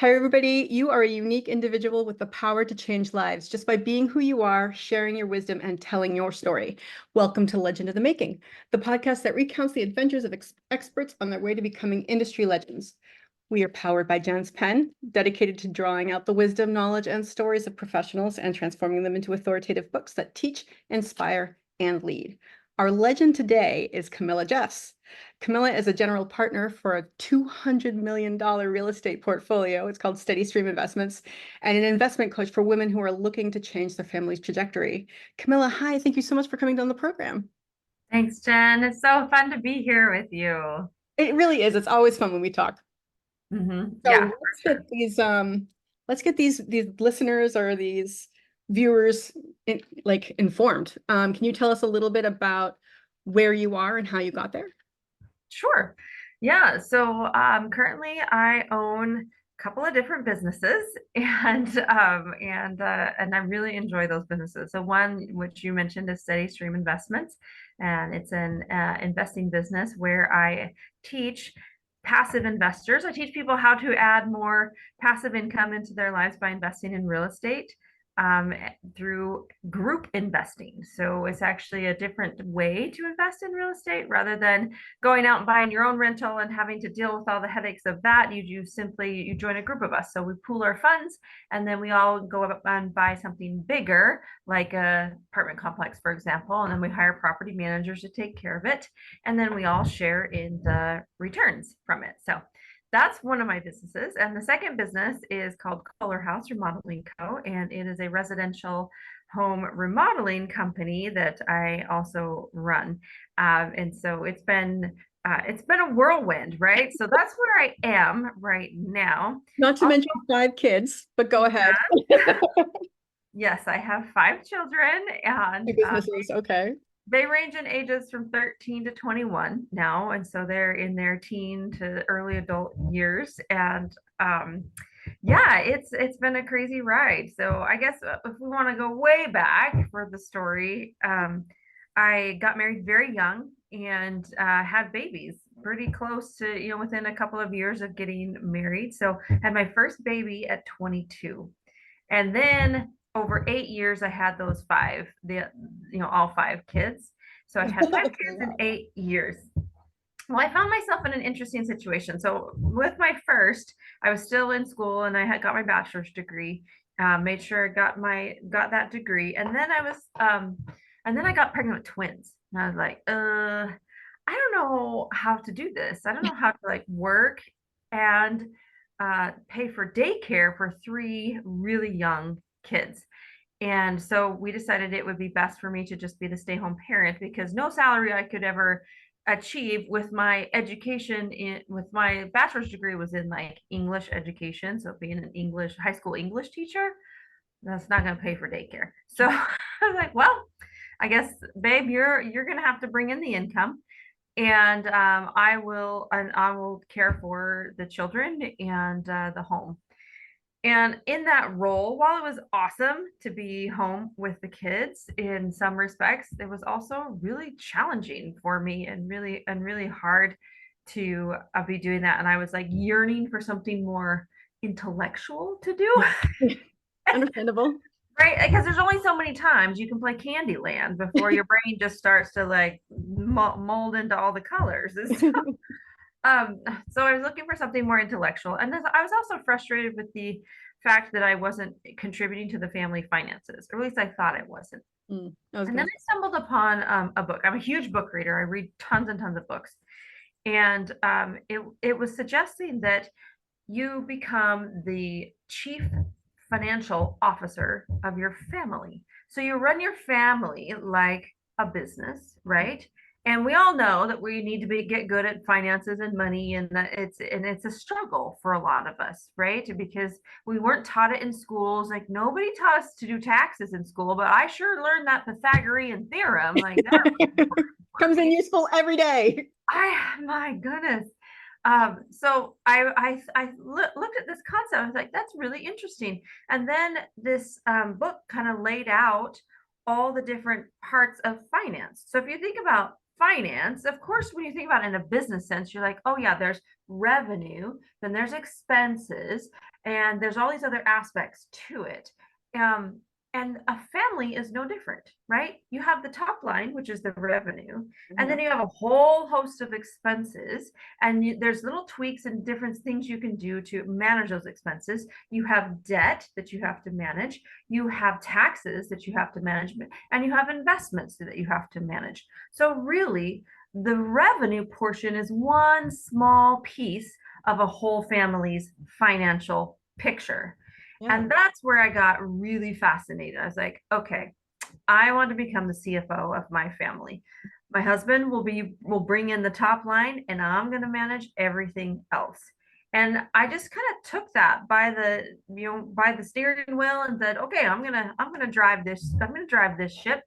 Hi, everybody. You are a unique individual with the power to change lives just by being who you are, sharing your wisdom, and telling your story. Welcome to Legend of the Making, the podcast that recounts the adventures of experts on their way to becoming industry legends. We are powered by Jan's Pen, dedicated to drawing out the wisdom, knowledge, and stories of professionals and transforming them into authoritative books that teach, inspire, and lead. Our legend today is Camilla Jeffs. Camilla is a general partner for a $200 million real estate portfolio. It's called Steady Stream Investments, and an investment coach for women who are looking to change their family's trajectory. Camilla, hi. Thank you so much for coming on the program. Thanks, Jen. It's so fun to be here with you. It really is. It's always fun when we talk. Yeah, So for sure. let's get these listeners or these viewers informed. Can you tell us a little bit about where you are and how you got there? Sure. Yeah. So currently I own a couple of different businesses and I really enjoy those businesses. So one which you mentioned is Steady Stream Investments, and it's an investing business where I teach passive investors. I teach people how to add more passive income into their lives by investing in real estate um, through group investing. So it's actually a different way to invest in real estate rather than going out and buying your own rental and having to deal with all the headaches of that. You join a group of us. So we pool our funds and then we all go up and buy something bigger, like a apartment complex, for example, and then we hire property managers to take care of it. And then we all share in the returns from it. So that's one of my businesses. And the second business is called Color House Remodeling Co. And it is a residential home remodeling company that I also run. And so it's been a whirlwind, right? So that's where I am right now. Not to Also, mention 5 kids, but go ahead. yes, I have five children, Two and businesses, okay. they range in ages from 13 to 21 now, and so they're in their teen to early adult years. And yeah, it's been a crazy ride. So I guess if we want to go way back for the story, I got married very young and had babies pretty close to, within a couple of years of getting married. So had my first baby at 22. And then over 8 years, I had those all five kids. So I had five That's a kids in lot. 8 years. Well, I found myself in an interesting situation. So with my first, I was still in school and I had got my bachelor's degree. Made sure I got that degree, and then I got pregnant with twins, and I was like, I don't know how to do this. I don't know how to like work and pay for daycare for three really young kids. And so we decided it would be best for me to just be the stay-home parent because no salary I could ever achieve with my education with my bachelor's degree was in like English education. So being an English high school English teacher, that's not going to pay for daycare. So I was like, well, I guess, babe, you're going to have to bring in the income, and I will care for the children and the home. And in that role, while it was awesome to be home with the kids in some respects, it was also really challenging for me and really hard to be doing that. And I was like yearning for something more intellectual to do, Understandable. right? Because there's only so many times you can play Candyland before your brain just starts to like mold into all the colors. Um, so I was looking for something more intellectual. And I was also frustrated with the fact that I wasn't contributing to the family finances, or at least I thought I wasn't. I was And then gonna I stumbled upon a book. I'm a huge book reader. I read tons and tons of books. And it was suggesting that you become the chief financial officer of your family. So you run your family like a business, right? And we all know that we need to get good at finances and money, and that it's a struggle for a lot of us, right? Because we weren't taught it in schools. Like nobody taught us to do taxes in school, but I sure learned that Pythagorean theorem. Like that comes in useful every day. my goodness. So looked at this concept. I was like, that's really interesting. And then this book kind of laid out all the different parts of finance. So if you think about finance, of course, when you think about it in a business sense, you're like, oh yeah, there's revenue, then there's expenses, and there's all these other aspects to it. Um, and a family is no different, right? You have the top line, which is the revenue, and then you have a whole host of expenses, and there's little tweaks and different things you can do to manage those expenses. You have debt that you have to manage, you have taxes that you have to manage, and you have investments that you have to manage. So really, the revenue portion is one small piece of a whole family's financial picture. Yeah. And that's where I got really fascinated. I was like, okay, I want to become the CFO of my family. My husband will bring in the top line, and I'm going to manage everything else. And I just kind of took that by the steering wheel and said, okay, I'm gonna drive this ship.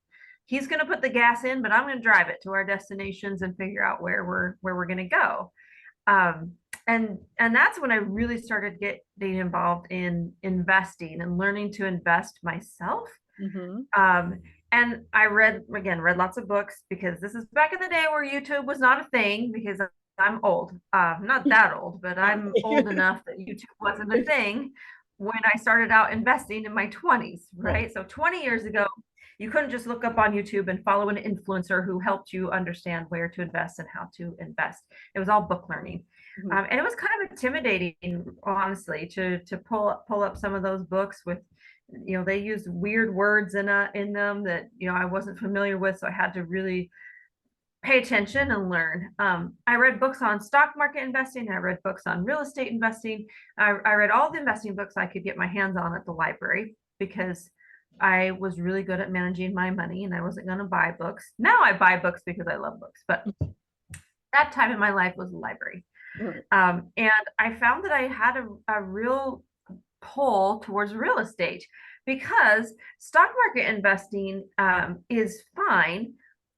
He's gonna put the gas in, but I'm gonna drive it to our destinations and figure out where we're gonna go. Um, and that's when I really started getting involved in investing and learning to invest myself. Mm-hmm. And I read lots of books, because this is back in the day where YouTube was not a thing, because I'm old. Not that old, but I'm old enough that YouTube wasn't a thing when I started out investing in my 20s, right? So 20 years ago, you couldn't just look up on YouTube and follow an influencer who helped you understand where to invest and how to invest. It was all book learning. And it was kind of intimidating, honestly, to pull up some of those books with, they used weird words in them that, I wasn't familiar with. So I had to really pay attention and learn. I read books on stock market investing. I read books on real estate investing. I read all the investing books I could get my hands on at the library, because I was really good at managing my money and I wasn't going to buy books. Now I buy books because I love books, but that time in my life was the library. And I found that I had a real pull towards real estate, because stock market investing is fine.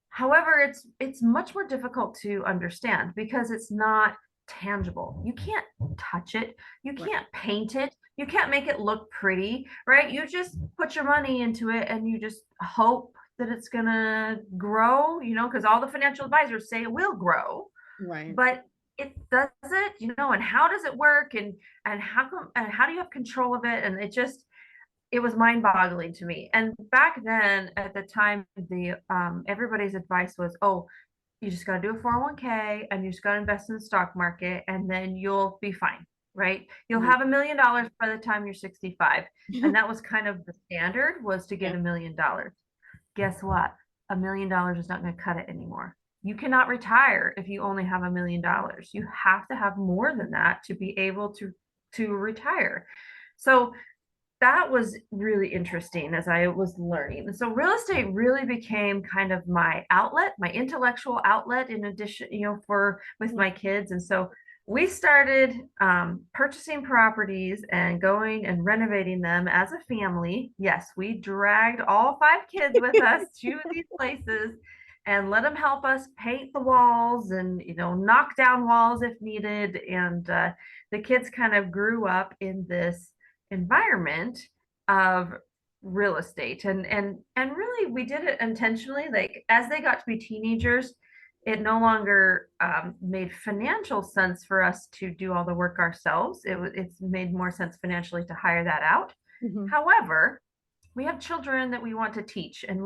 However, it's much more difficult to understand, because it's not tangible. You can't touch it. You can't paint it. You can't make it look pretty, right? You just put your money into it and you just hope that it's gonna grow, because all the financial advisors say it will grow. Right. But it does it, and how does it work, and how do you have control of it? And it was mind-boggling to me. And back then, at the time, the everybody's advice was, oh, you just got to do a 401k and you just got to invest in the stock market, and then you'll be fine, right? You'll have $1 million by the time you're 65. And that was kind of the standard, was to get $1 million. Guess what? $1 million is not going to cut it anymore. You cannot retire if you only have $1 million. You have to have more than that to be able to retire. So that was really interesting as I was learning. So real estate really became kind of my outlet, my intellectual outlet, in addition, with my kids. And so we started purchasing properties and going and renovating them as a family. Yes, we dragged all 5 kids with us to these places and let them help us paint the walls and, knock down walls if needed. And the kids kind of grew up in this environment of real estate, and really we did it intentionally. Like, as they got to be teenagers, it no longer made financial sense for us to do all the work ourselves. It's made more sense financially to hire that out. However, we have children that we want to teach, and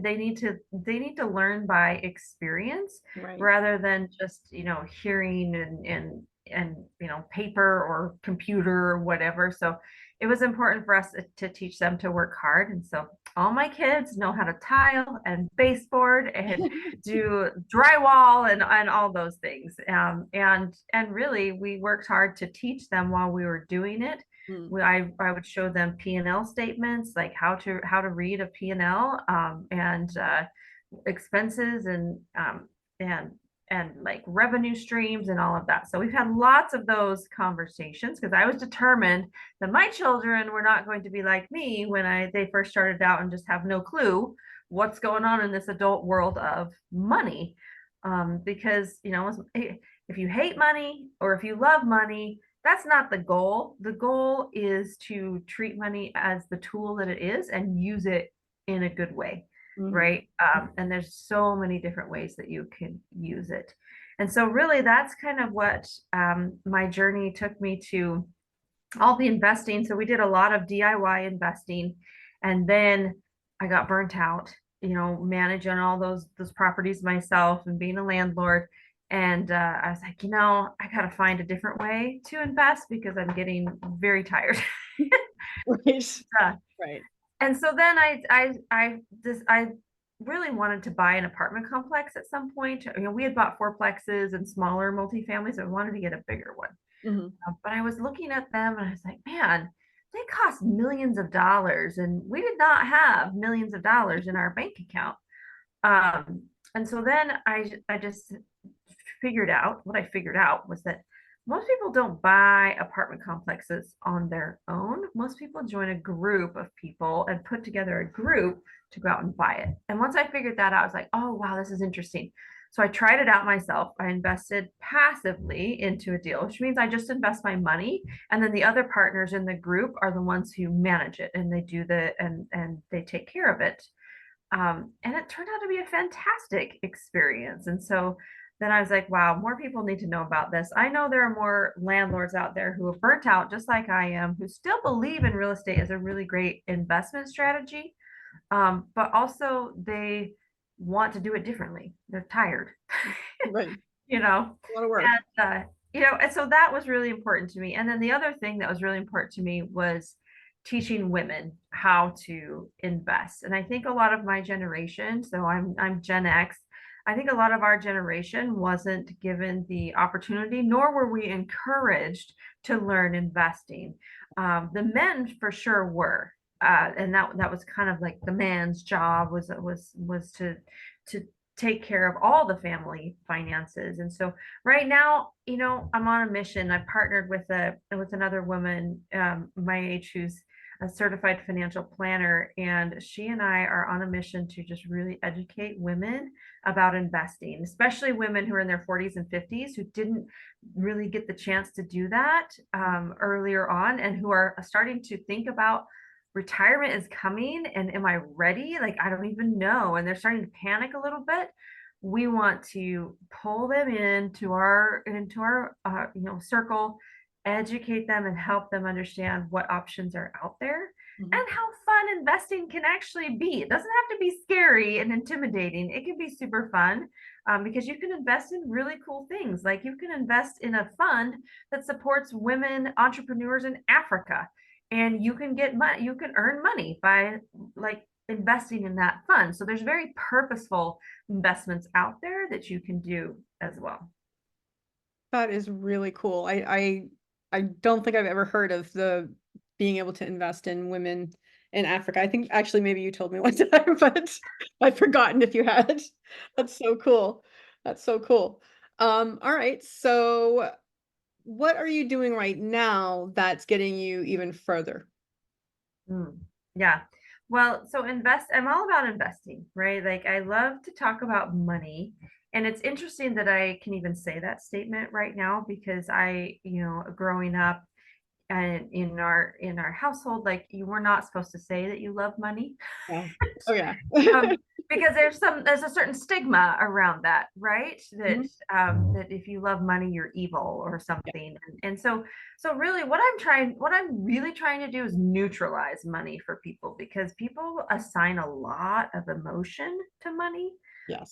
they need to learn by experience, rather than just hearing and paper or computer or whatever. So it was important for us to teach them to work hard. And so all my kids know how to tile and baseboard and do drywall and all those things. And really, we worked hard to teach them while we were doing it. I would show them P&L statements, like how to read a P&L, and expenses, and like revenue streams and all of that. So we've had lots of those conversations, because I was determined that my children were not going to be like me when they first started out and just have no clue what's going on in this adult world of money. Because if you hate money or if you love money, that's not the goal. The goal is to treat money as the tool that it is and use it in a good way. right? And there's so many different ways that you can use it. And so really that's kind of what my journey took me to, all the investing. So we did a lot of DIY investing, and then I got burnt out, managing all those properties myself and being a landlord. And I was like, I got to find a different way to invest because I'm getting very tired. Right. Uh, Right. and so then I really wanted to buy an apartment complex at some point. We had bought fourplexes and smaller multifamilies, so I wanted to get a bigger one. Mhm. But I was looking at them and I was like, man, they cost millions of dollars, and we did not have millions of dollars in our bank account. And so then I just figured out, what I figured out was that most people don't buy apartment complexes on their own. Most people join a group of people and put together a group to go out and buy it. And once I figured that out, I was like, oh, wow, this is interesting. So I tried it out myself. I invested passively into a deal, which means I just invest my money, and then the other partners in the group are the ones who manage it, and they do and they take care of it. And it turned out to be a fantastic experience. And so then I was like, wow, more people need to know about this. I know there are more landlords out there who have burnt out just like I am, who still believe in real estate as a really great investment strategy, but also they want to do it differently. They're tired, Right. you know, A lot of work. and so that was really important to me. And then the other thing that was really important to me was teaching women how to invest. And I think a lot of my generation, so I'm Gen X, I think a lot of our generation wasn't given the opportunity, nor were we encouraged to learn investing. The men for sure were, and that was kind of like the man's job was to take care of all the family finances. And so right now, I'm on a mission. I partnered with another woman my age who's a certified financial planner, and she and I are on a mission to just really educate women about investing, especially women who are in their 40s and 50s who didn't really get the chance to do that earlier on, and who are starting to think about retirement is coming and am I ready? Like, I don't even know. And they're starting to panic a little bit. We want to pull them into our circle, educate them and help them understand what options are out there and how fun investing can actually be. It doesn't have to be scary and intimidating. It can be super fun because you can invest in really cool things. Like you can invest in a fund that supports women entrepreneurs in Africa, and you can get money, you can earn money by like investing in that fund. So there's very purposeful investments out there that you can do as well. That is really cool. I don't think I've ever heard of the being able to invest in women in Africa. I think actually maybe you told me one time, but I've forgotten if you had. That's so cool. That's so cool. All right. So what are you doing right now that's getting you even further? Yeah. Well, so I'm all about investing, right? Like I love to talk about money. And it's interesting that I can even say that statement right now because growing up and in our household, like you were not supposed to say that you love money. Yeah. Oh yeah. um, because there's a certain stigma around that, right? That Mhm. that if you love money, you're evil or something. And so really what I'm really trying to do is neutralize money for people because people assign a lot of emotion to money. Yes.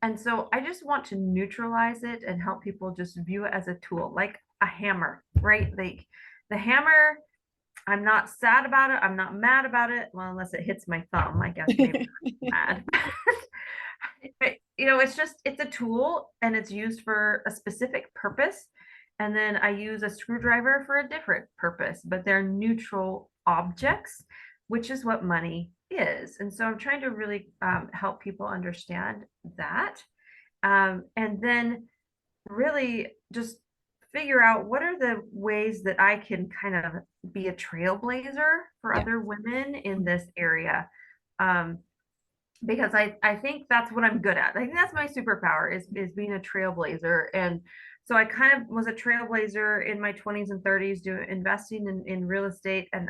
And so I just want to neutralize it and help people just view it as a tool, like a hammer, right? Like the hammer, I'm not sad about it. I'm not mad about it. Well, unless it hits my thumb, I guess maybe I'm mad. It's a tool and it's used for a specific purpose. And then I use a screwdriver for a different purpose, but they're neutral objects, which is what money is. And so I'm trying to really help people understand that. And then really just figure out what are the ways that I can kind of be a trailblazer for Yeah. other women in this area. Um, because I think that's what I'm good at. I think that's my superpower is being a trailblazer. And so I kind of was a trailblazer in my 20s and 30s doing investing in real estate. And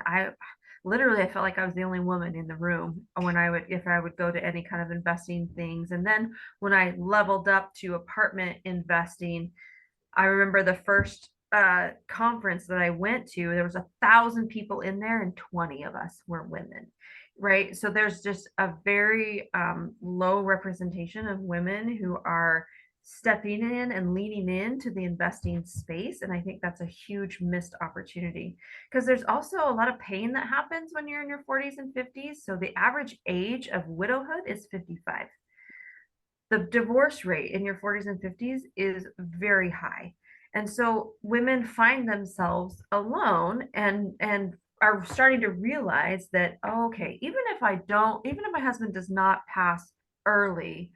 literally I felt like I was the only woman in the room when if I would go to any kind of investing things. And then when I leveled up to apartment investing, I remember the first conference that I went to, there was 1,000 people in there and 20 of us were women, right? So there's just a very low representation of women who are stepping in and leaning into the investing space. And I think that's a huge missed opportunity because there's also a lot of pain that happens when you're in your 40s and 50s. So the average age of widowhood is 55. The divorce rate in your 40s and 50s is very high. And so women find themselves alone and are starting to realize that, oh, okay, even if my husband does not pass early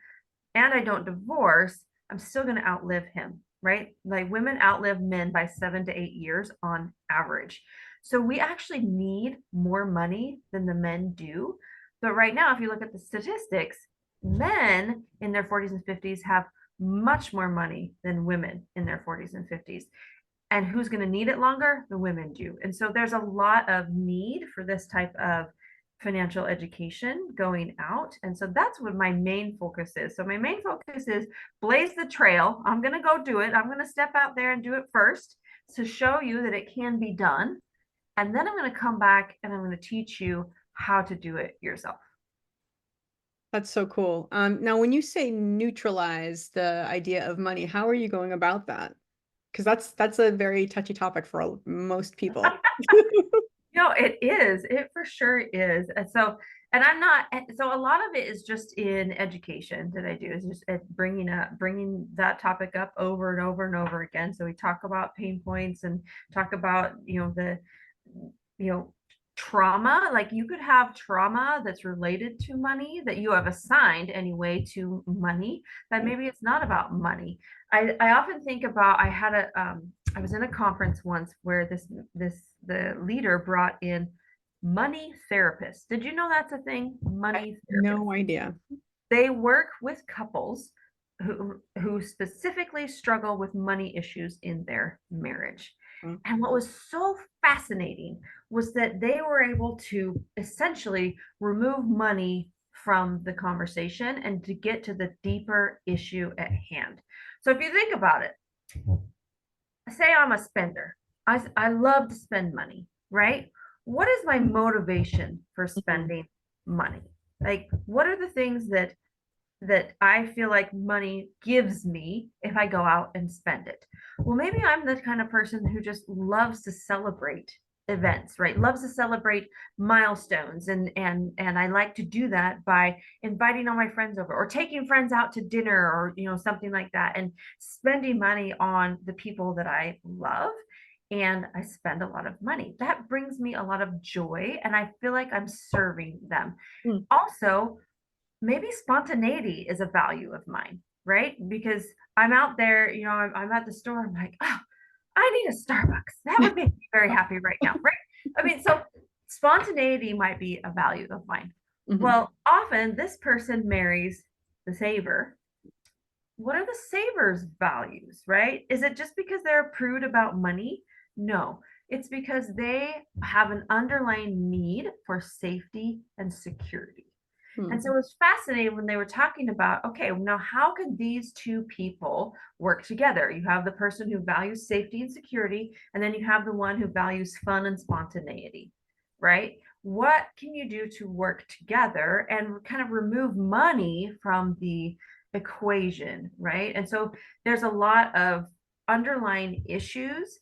and I don't divorce, I'm still going to outlive him, right? Like women outlive men by 7 to 8 years on average. So we actually need more money than the men do. But right now, if you look at the statistics, men in their 40s and 50s have much more money than women in their 40s and 50s. And who's going to need it longer? The women do. And so there's a lot of need for this type of financial education going out. And so that's what my main focus is. So my main focus is blaze the trail. I'm going to go do it. I'm going to step out there and do it first to show you that it can be done. And then I'm going to come back and I'm going to teach you how to do it yourself. That's so cool. Now, when you say neutralize the idea of money, how are you going about that? Because that's a very touchy topic for most people. No, it is. It for sure is. And so, and I'm not, so a lot of it is just in education that I do is just bringing that topic up over and over and over again. So we talk about pain points and talk about, you know, trauma. Like you could have trauma that's related to money that you have assigned anyway to money, that maybe it's not about money. I often think about, I was in a conference once where the leader brought in money therapists. Did you know that's a thing? Money therapists. No idea. They work with couples who specifically struggle with money issues in their marriage. Mm. And what was so fascinating was that they were able to essentially remove money from the conversation and to get to the deeper issue at hand. So if you think about it, say I'm a spender. I love to spend money, right? What is my motivation for spending money? Like, what are the things that I feel like money gives me if I go out and spend it? Well, maybe I'm the kind of person who just loves to celebrate events, right? Loves to celebrate milestones and I like to do that by inviting all my friends over or taking friends out to dinner or something like that and spending money on the people that I love. And I spend a lot of money. That brings me a lot of joy and I feel like I'm serving them. Mm. Also, maybe spontaneity is a value of mine, right? Because I'm out there, I'm at the store, I'm like, oh, I need a Starbucks. That would make me very happy right now, right? I mean, so spontaneity might be a value of mine. Mhm. Well, often this person marries the saver. What are the saver's values, right? Is it just because they're a prude about money? No, it's because they have an underlying need for safety and security. And so it was fascinating when they were talking about, okay, now how could these two people work together? You have the person who values safety and security, and then you have the one who values fun and spontaneity, right? What can you do to work together and kind of remove money from the equation, right? And so there's a lot of underlying issues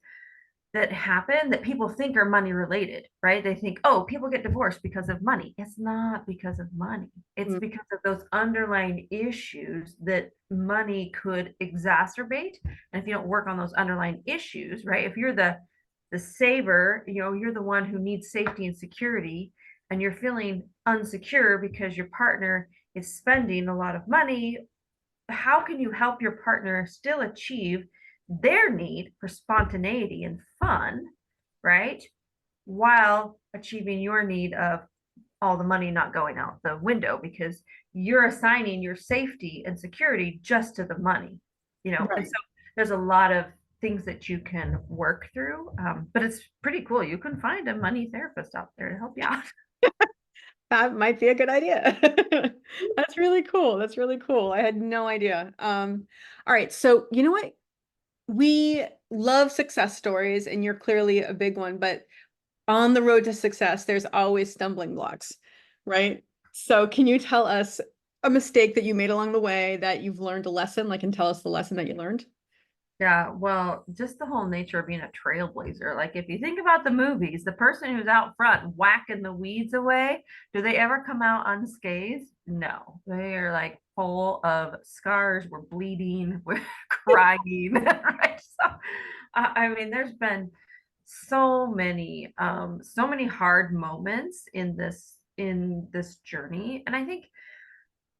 that happen that people think are money related, right? They think, oh, people get divorced because of money. It's not because of money. It's Mm. because of those underlying issues that money could exacerbate. And if you don't work on those underlying issues, right? If you're the saver, you're the one who needs safety and security, and you're feeling unsecure because your partner is spending a lot of money, how can you help your partner still achieve their need for spontaneity and fun, right? While achieving your need of all the money not going out the window because you're assigning your safety and security just to the money, And Right. so there's a lot of things that you can work through. But it's pretty cool. You can find a money therapist out there to help you out. That might be a good idea. That's really cool. That's really cool. I had no idea. All right. So you know what? We love success stories, and you're clearly a big one, but on the road to success, there's always stumbling blocks, right? So can you tell us a mistake that you made along the way that you've learned a lesson, like, and tell us the lesson that you learned? Yeah, well, just the whole nature of being a trailblazer. Like, if you think about the movies, the person who's out front whacking the weeds away, do they ever come out unscathed? No, they are like full of scars. We're bleeding, we're crying, right? So, I mean, there's been so many hard moments in this journey, and I think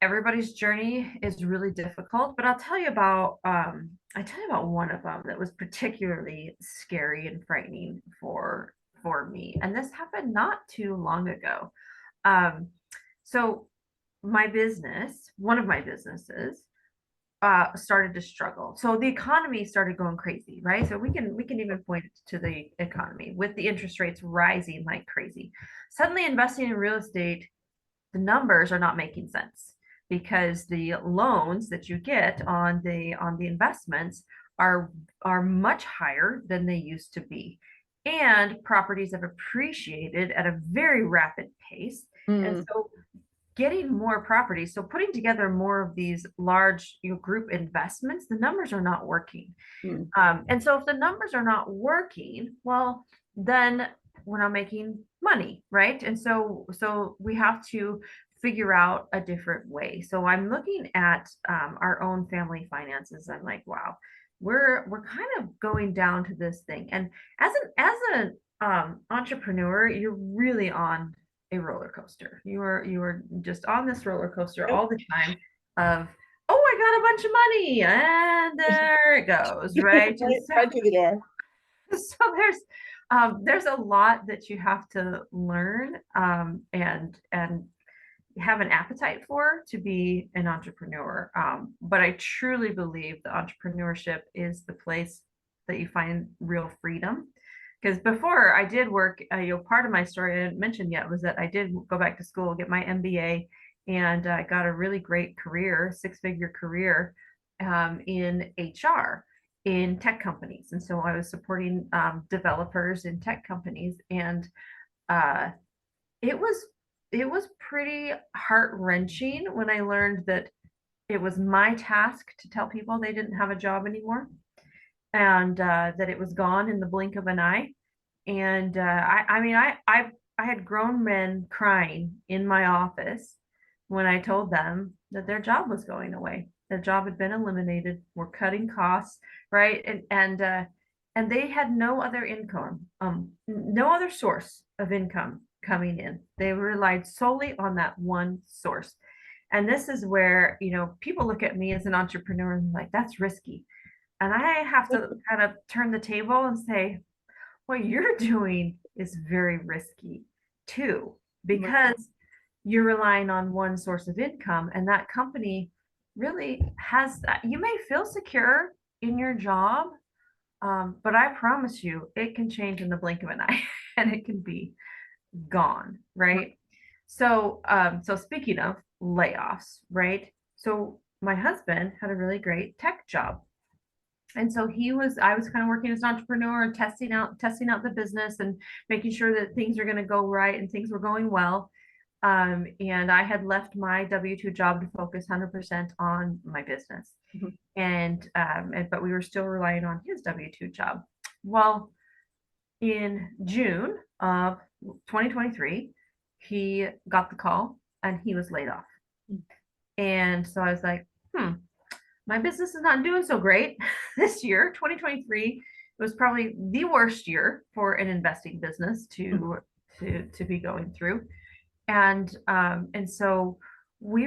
everybody's journey is really difficult, but I tell you about one of them that was particularly scary and frightening for me. And this happened not too long ago. Um, so one of my businesses, started to struggle. So the economy started going crazy, right? So we can even point to the economy with the interest rates rising like crazy. Suddenly investing in real estate, the numbers are not making sense because the loans that you get on the investments are much higher than they used to be, and properties have appreciated at a very rapid pace. And Mm, so getting more properties, so putting together more of these large, group investments, the numbers are not working. mm, And so if the numbers are not working, well, then we're not making money, right? And so we have to figure out a different way. So I'm looking at our own family finances. I'm like, wow, we're kind of going down to this thing. And as an entrepreneur, you're really on a roller coaster. You are just on this roller coaster yep. all the time of, oh, I got a bunch of money, and there it goes, right? And Right, right through the door. so there's a lot that you have to learn, and have an appetite for to be an entrepreneur. But I truly believe that entrepreneurship is the place that you find real freedom. Because before I did work, part of my story I didn't mention yet was that I did go back to school, get my MBA, and I got a really great career, six-figure career, in HR in tech companies. And so I was supporting developers in tech companies, and uh, it was it was pretty heart-wrenching when I learned that it was my task to tell people they didn't have a job anymore, and that it was gone in the blink of an eye. And I mean, I had grown men crying in my office when I told them that their job was going away. Their job had been eliminated. We're cutting costs, right? And they had no other income, no other source of income coming in. They relied solely on that one source. And this is where, people look at me as an entrepreneur and like, that's risky. And I have to kind of turn the table and say, what you're doing is very risky too, Right. because you're relying on one source of income, and that company really has that. You may feel secure in your job, but I promise you, it can change in the blink of an eye and it can be gone, Right. right? So speaking of layoffs, right? So my husband had a really great tech job, and so I was kind of working as an entrepreneur and testing out the business and making sure that things are going to go right and things were going well. And I had left my W-2 job to focus 100% on my business. Mhm. But we were still relying on his W-2 job. Well, in June of 2023, he got the call and he was laid off. And so I was like, my business is not doing so great this year. 2023 was probably the worst year for an investing business to be going through. And so we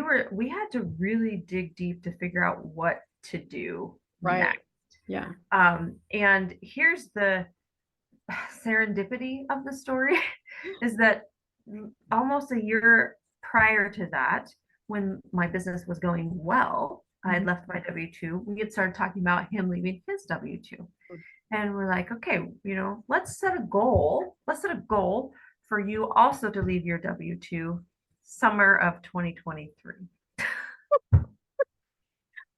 had to really dig deep to figure out what to do Right. next. Yeah. And here's the serendipity of the story is that almost a year prior to that, when my business was going well, I had left my W-2. We had started talking about him leaving his W-2. And we're like, okay, let's set a goal. Let's set a goal for you also to leave your W-2 summer of 2023.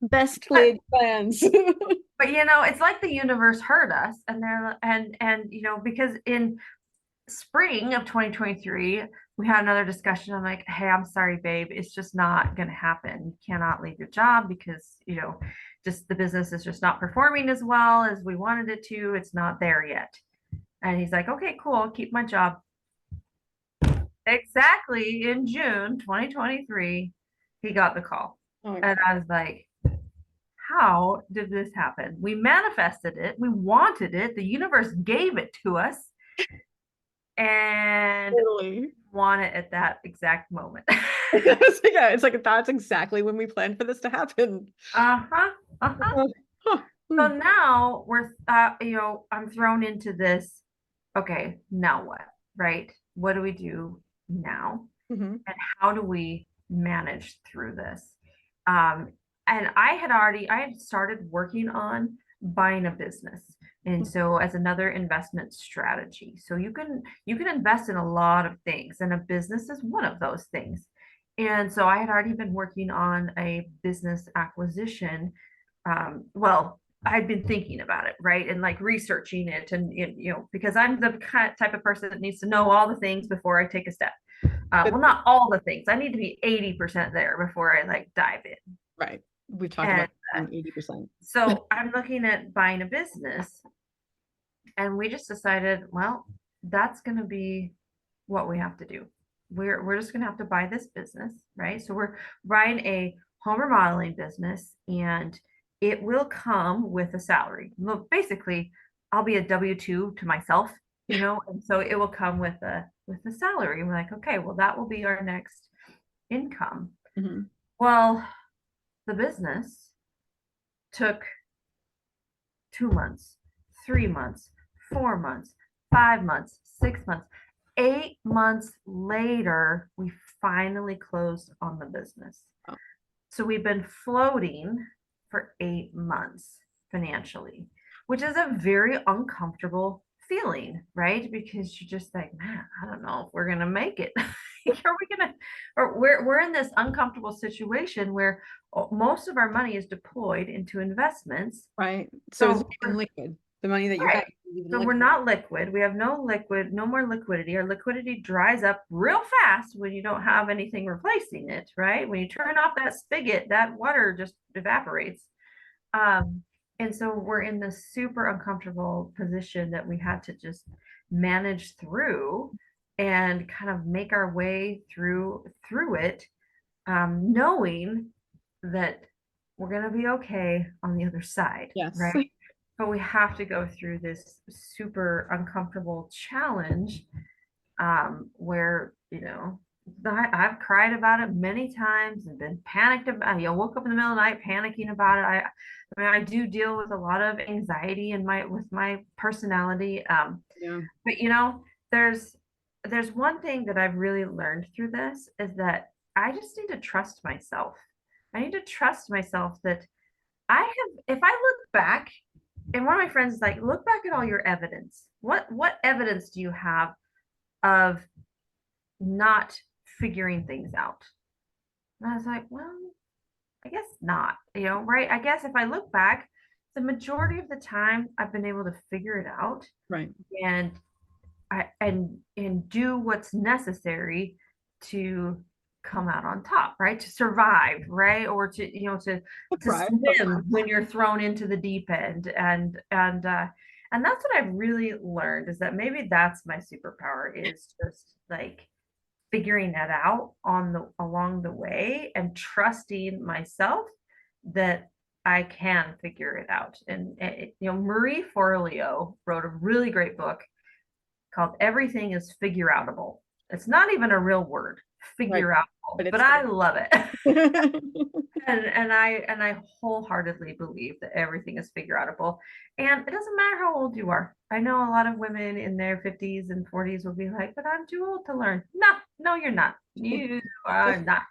Best laid plans. But it's like the universe heard us, and because in spring of 2023, we had another discussion. I'm like, hey, I'm sorry, babe. It's just not going to happen. You cannot leave your job because, just the business is just not performing as well as we wanted it to. It's not there yet. And he's like, okay, cool. I'll keep my job. Exactly in June 2023, he got the call. Oh and I was like, how did this happen? We manifested it. We wanted it. The universe gave it to us. And totally. want it at that exact moment. It's like that's exactly when we planned for this to happen. So now we're I'm thrown into this. Okay, now what? Right? What do we do now? Mm-hmm. And how do we manage through this? And I had started working on buying a business. And so as another investment strategy. So you can invest in a lot of things, and a business is one of those things. And so I had already been working on a business acquisition. Well, I'd been thinking about it, right? And like researching it, and because I'm the type of person that needs to know all the things before I take a step. Well, not all the things. I need to be 80% there before I like dive in. Right. We've talked about 80%. So I'm looking at buying a business, and we just decided, well, that's going to be what we have to do. We're just going to have to buy this business, right? So we're buying a home remodeling business, and it will come with a salary. Well, basically, I'll be a W-2 to myself, and so it will come with a salary. And we're like, okay, well, that will be our next income. Mm-hmm. Well, the business took 2 months, 3 months, 4 months, 5 months, 6 months. 8 months later, we finally closed on the business. Oh. So we've been floating for 8 months financially, which is a very uncomfortable feeling, right? Because you're just like, man, I don't know if we're gonna make it. Are we gonna? Or we're in this uncomfortable situation where most of our money is deployed into investments. Right. So it's even liquid. The money that you have. So we're not liquid. We have no more liquidity. Our liquidity dries up real fast when you don't have anything replacing it, right? When you turn off that spigot, that water just evaporates. And so we're in this super uncomfortable position that we had to just manage through and kind of make our way through it, knowing that we're going to be okay on the other side. Yes. Right. But we have to go through this super uncomfortable challenge, where, I've cried about it many times and been panicked about it. Woke up in the middle of the night panicking about it. I mean, I do deal with a lot of anxiety with my personality. Yeah. But there's one thing that I've really learned through this is that I just need to trust myself. I need to trust myself that if I look back, and one of my friends is like, look back at all your evidence. What evidence do you have of not figuring things out? And I was like, well, I guess not, right? I guess if I look back, the majority of the time I've been able to figure it out. Right. And and do what's necessary to come out on top, right? To survive, right? Or to swim when you're thrown into the deep end. And that's what I've really learned, is that maybe that's my superpower, is just like figuring that out along the way, and trusting myself that I can figure it out. And Marie Forleo wrote a really great book called Everything is Figure Outable. It's not even a real word, figure outable, but I love it. and I wholeheartedly believe that everything is figure outable. And it doesn't matter how old you are. I know a lot of women in their 50s and 40s will be like, but I'm too old to learn. No, you're not. You are not.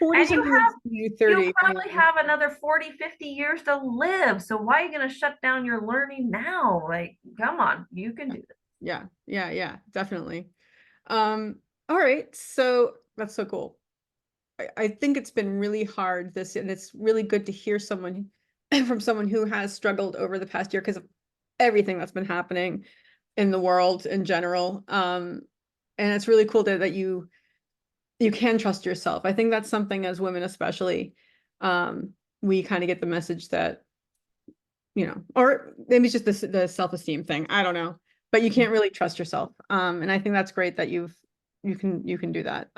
40 And something is you 30. probably have another 40, 50 years to live. So why are you going to shut down your learning now? Like, come on, you can do this. Yeah, yeah, yeah, definitely. All right, so that's so cool. I think it's been really hard this, and it's really good to hear someone from someone who has struggled over the past year because of everything that's been happening in the world in general. And it's really cool that you can trust yourself. I think that's something as women, especially, we kind of get the message that, or maybe it's just the self-esteem thing. I don't know, but you can't really trust yourself. And I think that's great that you can do that.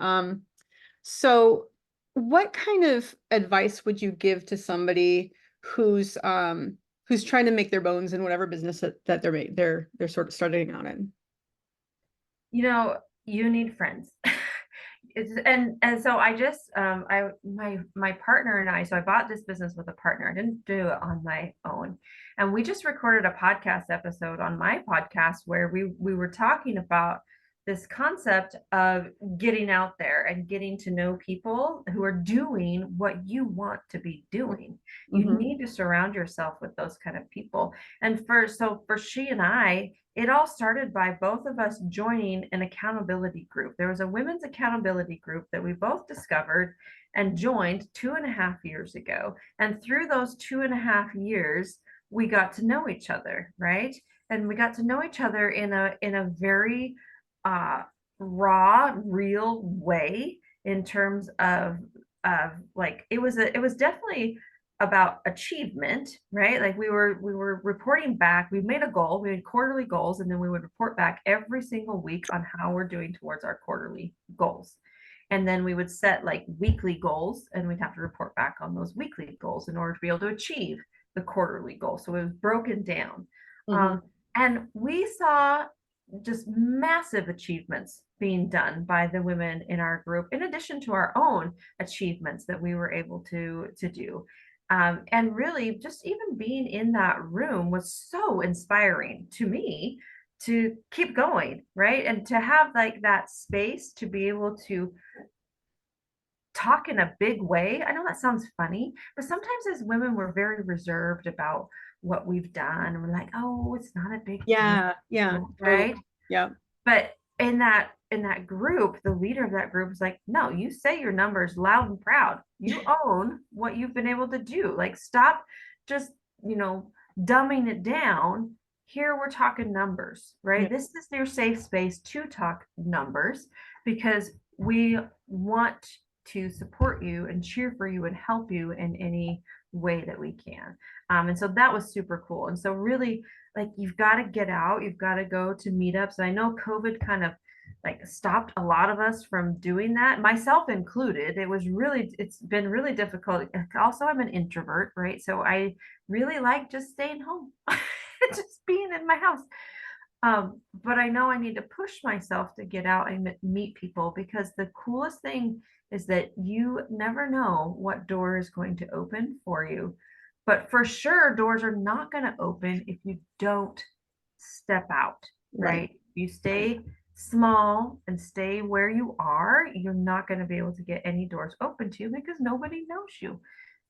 So what kind of advice would you give to somebody who's trying to make their bones in whatever business that they're sort of starting out in? You need friends. And so I just my partner and I, so I bought this business with a partner. I didn't do it on my own. And we just recorded a podcast episode on my podcast where we were talking about this concept of getting out there and getting to know people who are doing what you want to be doing. You Mhm. need to surround yourself with those kind of people. And for she and I, it all started by both of us joining an accountability group. There was a women's accountability group that we both discovered and joined 2.5 years ago. And through those 2.5 years, we got to know each other, right? And we got to know each other in a very uh, raw, real way in terms of like it was definitely about achievement, right? Like we were reporting back. We made a goal. We had quarterly goals, and then we would report back every single week on how we're doing towards our quarterly goals. And then we would set like weekly goals, and we'd have to report back on those weekly goals in order to be able to achieve the quarterly goal. So it was broken down. Mhm. And we saw just massive achievements being done by the women in our group, in addition to our own achievements that we were able to do. And really, just even being in that room was so inspiring to me to keep going, right? And to have like that space to be able to talk in a big way. I know that sounds funny, but sometimes as women, we're very reserved about what we've done. And we're like, oh, it's not a big Yeah, yeah, deal, totally. right? Yeah. But in that group, the leader of that group is like, no, you say your numbers loud and proud. You own what you've been able to do. Like, stop just, you know, dumbing it down. Here we're talking numbers, right? Yeah. This is your safe space to talk numbers because we want to support you and cheer for you and help you in any way that we can. And so that was super cool. And so really, like, you've got to get out, you've got to go to meetups. And I know COVID kind of like stopped a lot of us from doing that, myself included. It's been really difficult. Also, I'm an introvert, right? So I really like just staying home, just being in my house. But I know I need to push myself to get out and meet people, because the coolest thing is that you never know what door is going to open for you. But for sure, doors are not going to open if you don't step out, Right. right? You Right. stay small and stay where you are, you're not going to be able to get any doors open to you because nobody knows you.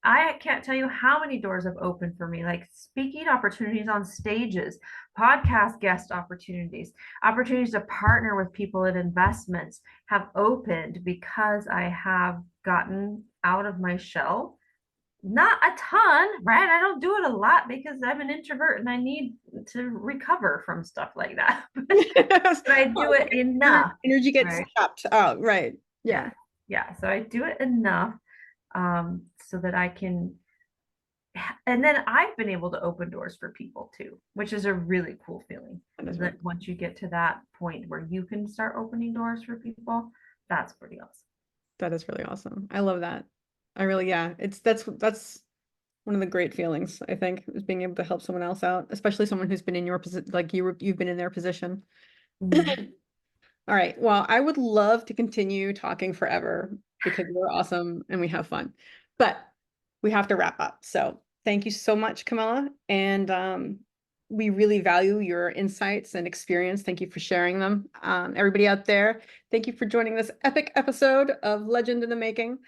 I can't tell you how many doors have opened for me, like speaking opportunities on stages, podcast guest opportunities, opportunities to partner with people in investments have opened because I have gotten out of my shell. Not a ton, right? I don't do it a lot because I'm an introvert and I need to recover from stuff like that. But I do it Your enough, energy gets right? chopped out. Right. Yeah. Yeah. Yeah. So I do it enough so that I can, and then I've been able to open doors for people too, which is a really cool feeling. That is That really, once you get to that point where you can start opening doors for people, that's pretty awesome. that is really awesome. I love that. I really, yeah, that's one of the great feelings, I think, is being able to help someone else out, especially someone who's been in your position, like you've been in their position. Mhm. All right. Well, I would love to continue talking forever because you're awesome and we have fun, but we have to wrap up. So thank you so much, Camilla. And we really value your insights and experience. Thank you for sharing them. Everybody out there, thank you for joining this epic episode of Legend in the Making.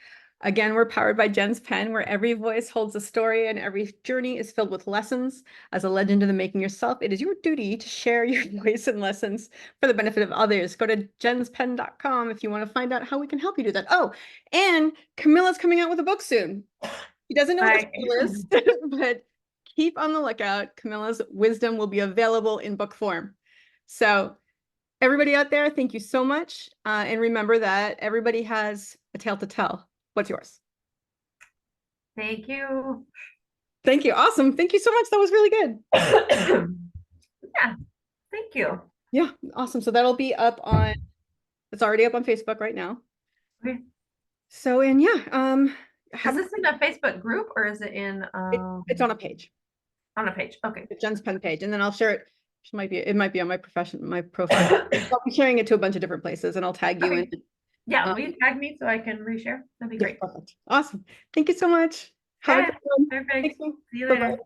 Again, we're powered by Jen's Pen, where every voice holds a story and every journey is filled with lessons. As a legend of the making yourself, it is your duty to share your voice and lessons for the benefit of others. Go to jenspen.com if you want to find out how we can help you do that. Oh, and Camilla's coming out with a book soon. He doesn't know what the title is, but keep on the lookout. Camilla's wisdom will be available in book form. So everybody out there, thank you so much. And remember that everybody has a tale to tell. What's yours? Thank you. Thank you. Awesome. Thank you so much. That was really good. Yeah, thank you. Yeah, awesome. So that'll be up on, it's already up on Facebook right now. Okay. So, and yeah, Is this in a Facebook group or is it in it's on a page. On a page? Okay. The Jen's Pen page, and then I'll share it. It might be on my profile. I'll be sharing it to a bunch of different places, and I'll tag you in. Yeah, will you tag me so I can reshare? That'd be great. Perfect. Awesome. Thank you so much. Have a good one. Perfect. Thank you. See you Bye-bye. later.